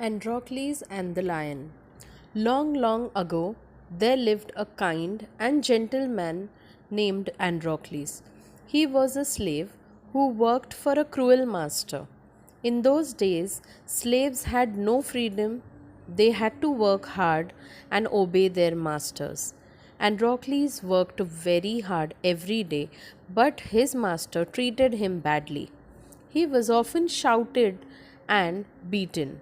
Androcles and the Lion. Long, long ago, there lived a kind and gentle man named Androcles. He was a slave who worked for a cruel master. In those days, slaves had no freedom. They had to work hard and obey their masters. Androcles worked very hard every day, but his master treated him badly. He was often shouted and beaten.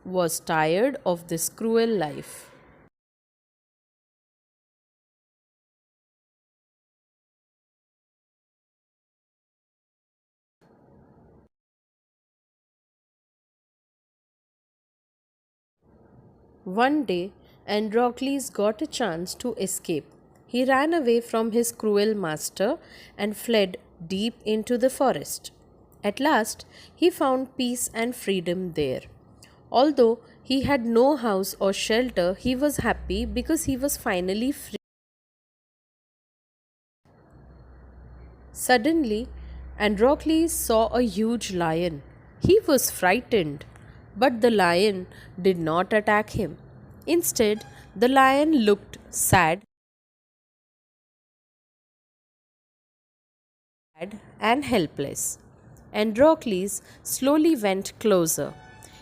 Was tired of this cruel life. One day, Androcles got a chance to escape. He ran away from his cruel master and fled deep into the forest. At last, he found peace and freedom there. Although he had no house or shelter, he was happy because he was finally free. Suddenly, Androcles saw a huge lion. He was frightened, but the lion did not attack him. Instead, the lion looked sad and helpless. Androcles slowly went closer.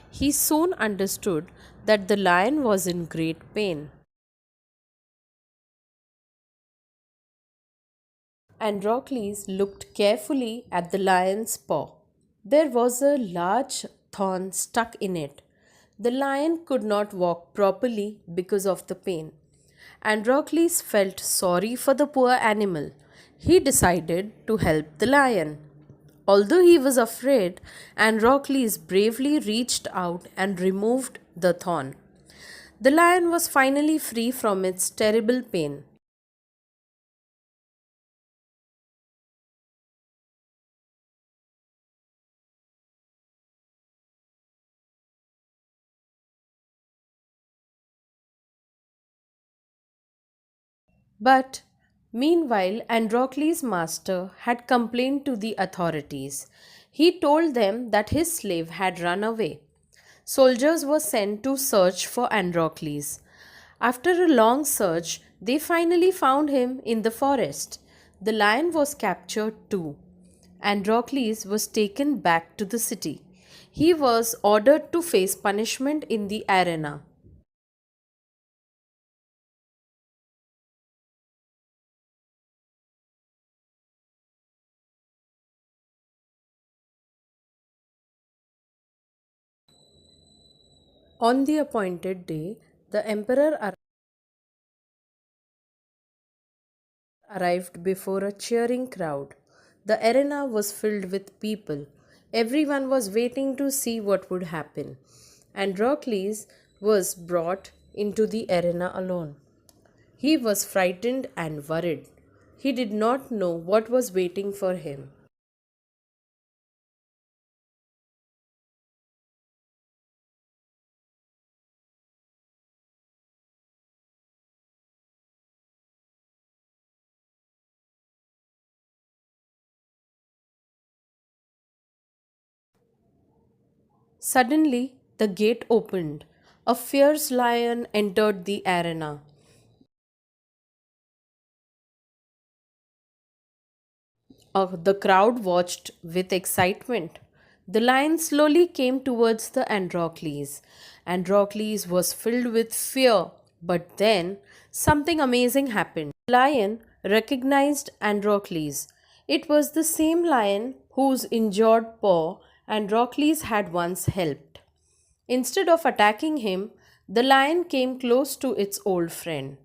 He soon understood that the lion was in great pain. Androcles looked carefully at the lion's paw. There was a large thorn stuck in it. The lion could not walk properly because of the pain. Androcles felt sorry for the poor animal. He decided to help the lion. Although he was afraid, Androcles bravely reached out and removed the thorn. The lion was finally free from its terrible pain. But meanwhile, Androcles' master had complained to the authorities. He told them that his slave had run away. Soldiers were sent to search for Androcles. After a long search, they finally found him in the forest. The lion was captured too. Androcles was taken back to the city. He was ordered to face punishment in the arena. On the appointed day, the emperor arrived before a cheering crowd. The arena was filled with people. Everyone was waiting to see what would happen. Androcles was brought into the arena alone. He was frightened and worried. He did not know what was waiting for him. Suddenly, the gate opened. A fierce lion entered the arena. The crowd watched with excitement. The lion slowly came towards the Androcles. Androcles was filled with fear, but then something amazing happened. The lion recognized Androcles. It was the same lion whose injured paw Androcles had once helped. Instead of attacking him, the lion came close to its old friend.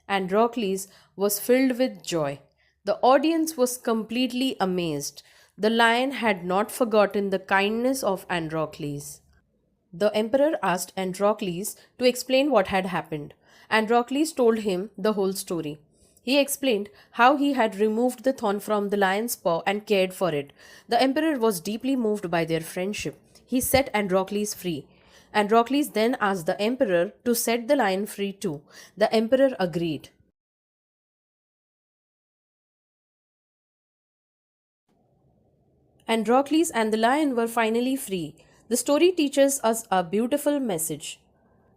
Androcles was filled with joy. The audience was completely amazed. The lion had not forgotten the kindness of Androcles. The emperor asked Androcles to explain what had happened. Androcles told him the whole story. He explained how he had removed the thorn from the lion's paw and cared for it. The emperor was deeply moved by their friendship. He set Androcles free. Androcles then asked the emperor to set the lion free too. The emperor agreed. Androcles and the lion were finally free. The story teaches us a beautiful message.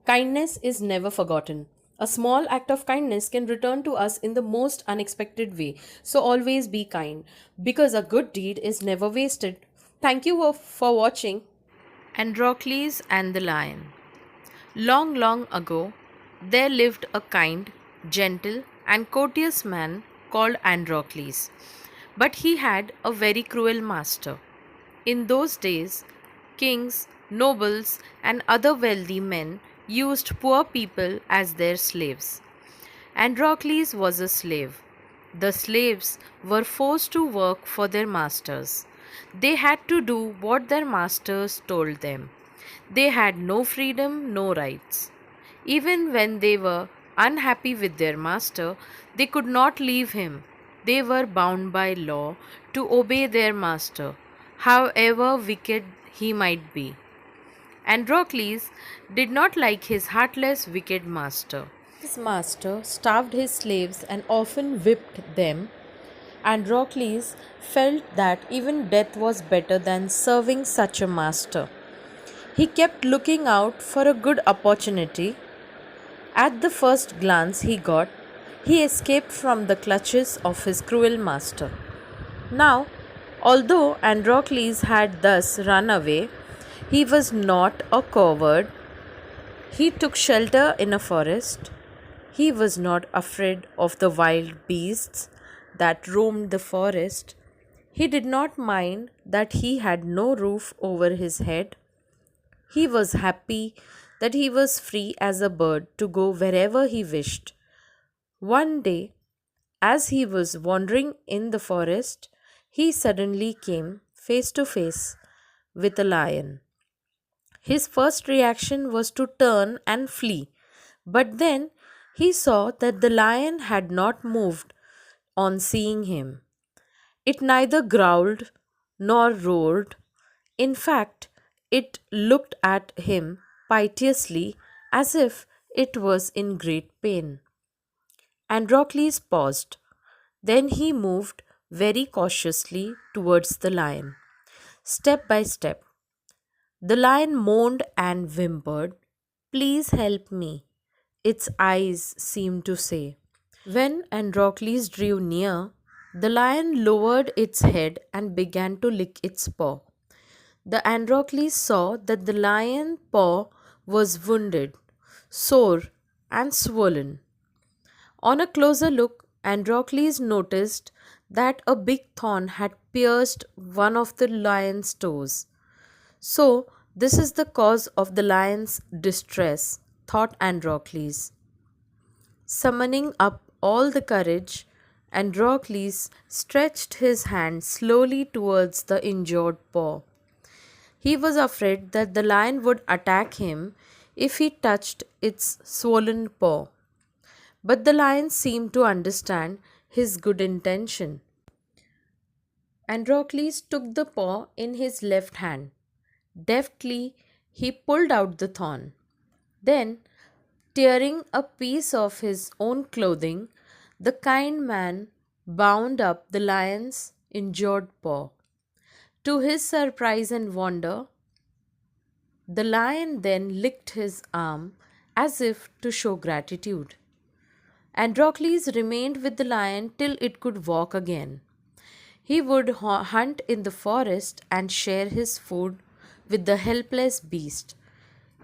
Kindness is never forgotten. A small act of kindness can return to us in the most unexpected way. So always be kind because a good deed is never wasted. Thank you for watching. Androcles and the Lion. Long, long ago, there lived a kind, gentle, and courteous man called Androcles. But he had a very cruel master. In those days, kings, nobles, and other wealthy men used poor people as their slaves. Androcles was a slave. The slaves were forced to work for their masters. They had to do what their masters told them. They had no freedom, no rights. Even when they were unhappy with their master, they could not leave him. They were bound by law to obey their master, however wicked he might be. Androcles did not like his heartless, wicked master. His master starved his slaves and often whipped them. Androcles felt that even death was better than serving such a master. He kept looking out for a good opportunity. At the first glance he got, he escaped from the clutches of his cruel master. Now, although Androcles had thus run away, he was not a coward. He took shelter in a forest. He was not afraid of the wild beasts that roamed the forest. He did not mind that he had no roof over his head. He was happy that he was free as a bird to go wherever he wished. One day, as he was wandering in the forest, he suddenly came face to face with a lion. His first reaction was to turn and flee, but then he saw that the lion had not moved on seeing him. It neither growled nor roared. In fact, it looked at him piteously as if it was in great pain. Androcles paused. Then he moved very cautiously towards the lion, step by step. The lion moaned and whimpered, "Please help me," its eyes seemed to say. When Androcles drew near, the lion lowered its head and began to lick its paw. The Androcles saw that the lion paw was wounded, sore, and swollen. On a closer look, Androcles noticed that a big thorn had pierced one of the lion's toes. So, this is the cause of the lion's distress, thought Androcles. Summoning up all the courage, Androcles stretched his hand slowly towards the injured paw. He was afraid that the lion would attack him if he touched its swollen paw. But the lion seemed to understand his good intention. Androcles took the paw in his left hand. Deftly, he pulled out the thorn. Then, tearing a piece of his own clothing, the kind man bound up the lion's injured paw. To his surprise and wonder, the lion then licked his arm as if to show gratitude. Androcles remained with the lion till it could walk again. He would hunt in the forest and share his food with the helpless beast.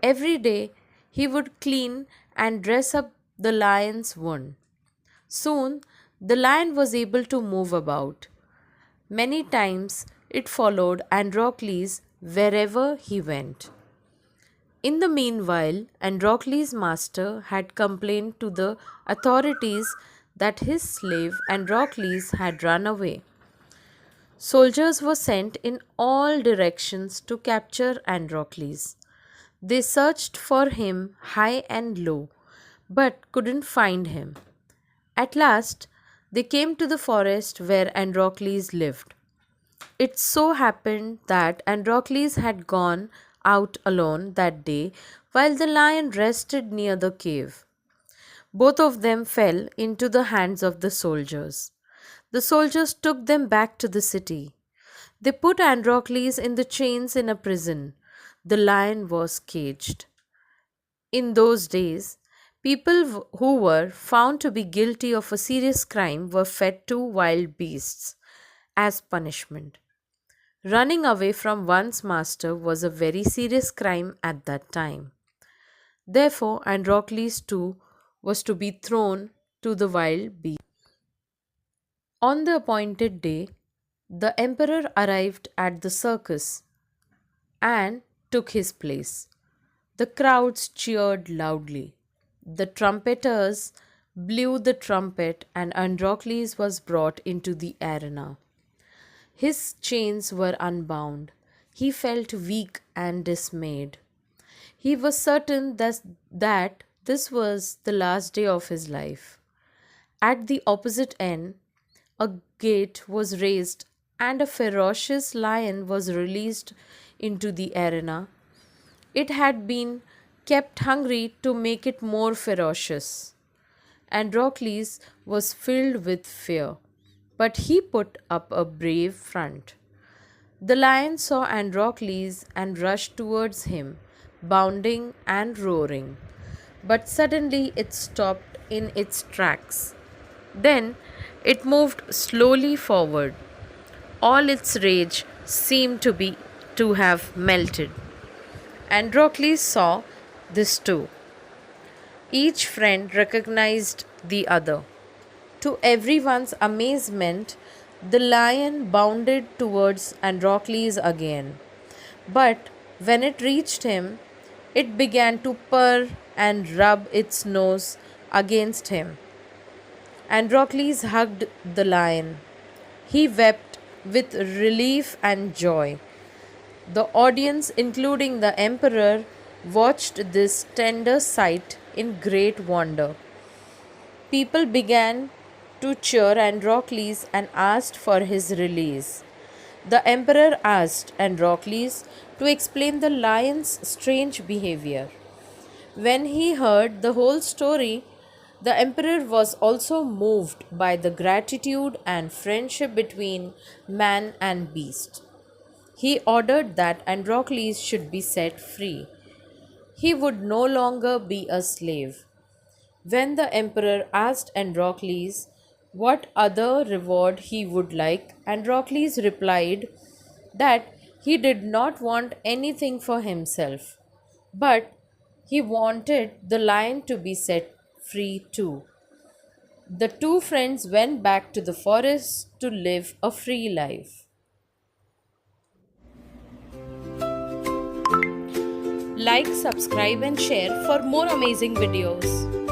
Every day he would clean and dress up the lion's wound. Soon the lion was able to move about. Many times it followed Androcles wherever he went. In the meanwhile, Androcles' master had complained to the authorities that his slave Androcles had run away. Soldiers were sent in all directions to capture Androcles. They searched for him high and low, but couldn't find him. At last, they came to the forest where Androcles lived. It so happened that Androcles had gone out alone that day while the lion rested near the cave. Both of them fell into the hands of the soldiers. The soldiers took them back to the city. They put Androcles in the chains in a prison. The lion was caged. In those days, people who were found to be guilty of a serious crime were fed to wild beasts as punishment. Running away from one's master was a very serious crime at that time. Therefore, Androcles too was to be thrown to the wild beasts. On the appointed day, the emperor arrived at the circus and took his place. The crowds cheered loudly. The trumpeters blew the trumpet, and Androcles was brought into the arena. His chains were unbound. He felt weak and dismayed. He was certain that this was the last day of his life. At the opposite end, a gate was raised, and a ferocious lion was released into the arena. It had been kept hungry to make it more ferocious. Androcles was filled with fear, but he put up a brave front. The lion saw Androcles and rushed towards him, bounding and roaring. But suddenly it stopped in its tracks. Then it moved slowly forward. All its rage seemed to have melted. Androcles saw this too. Each friend recognized the other. To everyone's amazement, the lion bounded towards Androcles again. But when it reached him, it began to purr and rub its nose against him. Androcles hugged the lion. He wept with relief and joy. The audience, including the emperor, watched this tender sight in great wonder. People began to cheer Androcles and asked for his release. The emperor asked Androcles to explain the lion's strange behavior. When he heard the whole story, the emperor was also moved by the gratitude and friendship between man and beast. He ordered that Androcles should be set free. He would no longer be a slave. When the emperor asked Androcles what other reward he would like, Androcles replied that he did not want anything for himself, but he wanted the lion to be set free too. The two friends went back to the forest to live a free life. Like, subscribe, and share for more amazing videos.